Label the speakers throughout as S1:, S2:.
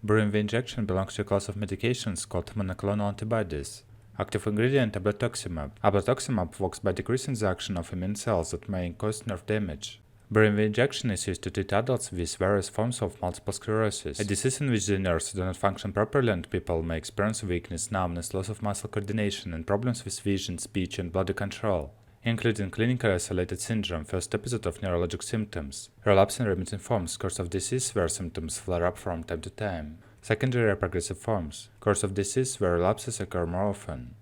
S1: Briumvi injection belongs to a class of medications called monoclonal antibodies. Active ingredient Ublituximab. Ublituximab works by decreasing the action of immune cells that may cause nerve damage. Briumvi injection is used to treat adults with various forms of multiple sclerosis, a disease in which the nerves do not function properly and people may experience weakness, numbness, loss of muscle coordination, and problems with vision, speech, and body control, including clinically isolated syndrome, first episode of neurologic symptoms, relapsing remitting forms, course of disease where symptoms flare up from time to time, secondary or progressive forms, course of disease where relapses occur more often.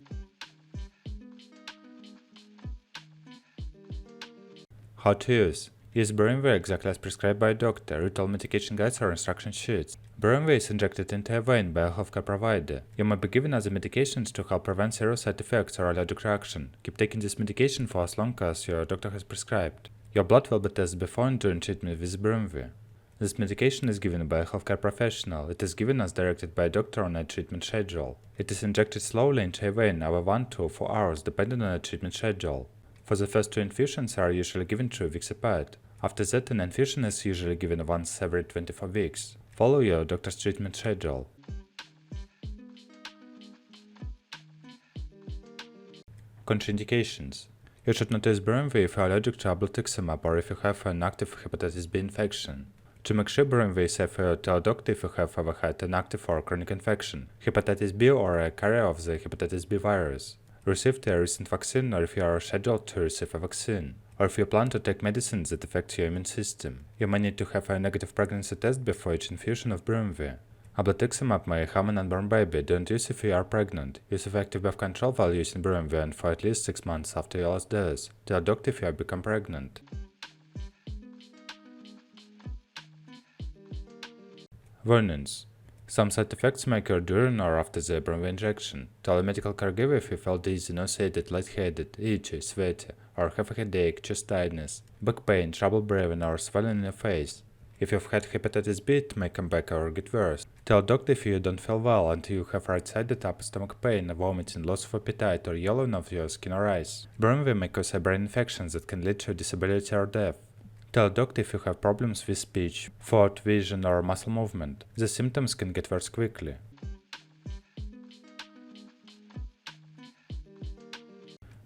S1: How to use. Use Briumvi exactly as prescribed by a doctor. Read all medication guides or instruction sheets. Briumvi is injected into a vein by a healthcare provider. You may be given other medications to help prevent serious side effects or allergic reaction. Keep taking this medication for as long as your doctor has prescribed. Your blood will be tested before and during treatment with Briumvi. This medication is given by a healthcare professional. It is given as directed by a doctor on a treatment schedule. It is injected slowly into a vein over 1 to 4 hours depending on a treatment schedule. For the first 2 infusions are usually given 2 weeks apart. After that, an infusion is usually given once every 24 weeks. Follow your doctor's treatment schedule. Contraindications. You should not use Briumvi if you are allergic to Ublituximab or if you have an active hepatitis B infection. To make sure Briumvi is safe, tell a doctor if you have ever had an active or chronic infection, hepatitis B or a carrier of the hepatitis B virus, received a recent vaccine or if you are scheduled to receive a vaccine, or if you plan to take medicines that affect your immune system. You may need to have a negative pregnancy test before each infusion of Briumvi. Ublituximab may harm an unborn baby. Don't use if you are pregnant. Use effective birth control while using Briumvi and for at least 6 months after your last dose. Tell a doctor if you have become pregnant. Warnings. Some side effects may occur during or after the Briumvi injection. Tell a medical caregiver if you feel dizzy, nauseated, lightheaded, itchy, sweaty, or have a headache, chest tightness, back pain, trouble breathing, or swelling in your face. If you've had hepatitis B, it may come back or get worse. Tell a doctor if you don't feel well and you have right-sided upper stomach pain, vomiting, loss of appetite, or yellowing of your skin or eyes. Briumvi may cause a brain infection that can lead to disability or death. Tell a doctor if you have problems with speech, thought, vision, or muscle movement. The symptoms can get worse quickly.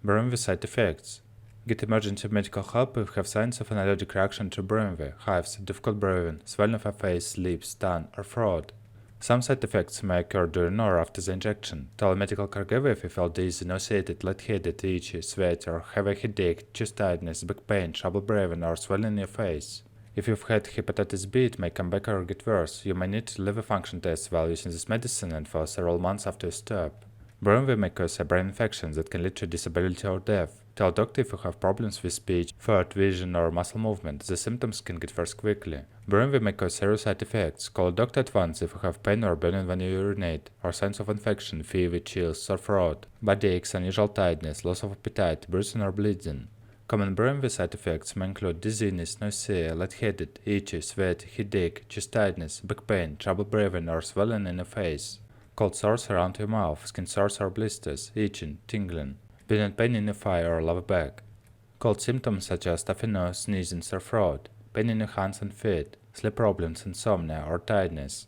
S1: Briumvi side effects. Get emergency medical help if you have signs of an allergic reaction to Briumvi, hives, difficult breathing, swelling of a face, lips, tongue, or throat. Some side effects may occur during or after the injection. Tell a medical caregiver if you feel dizzy, nauseated, lightheaded, itchy, sweaty, or have a headache, chest tightness, back pain, trouble breathing, or swelling in your face. If you've had hepatitis B, it may come back or get worse. You may need to liver function tests while using this medicine and for several months after you stop. Briumvi may cause a brain infection that can lead to disability or death. Tell a doctor if you have problems with speech, thought, vision, or muscle movement. The symptoms can get worse quickly. Briumvi may cause serious side effects. Call a doctor at once if you have pain or burning when you urinate, or signs of infection, fever, chills, sore throat, body aches, unusual tiredness, loss of appetite, bruising or bleeding. Common Briumvi side effects may include dizziness, nausea, lightheaded, itchy, sweaty, headache, chest tightness, back pain, trouble breathing, or swelling in the face. Cold sores around your mouth, skin sores or blisters, itching, tingling, burning pain in your thigh or lower back. Cold symptoms such as stuffy nose, sneezing, sore throat, pain in your hands and feet, sleep problems, insomnia, or tiredness.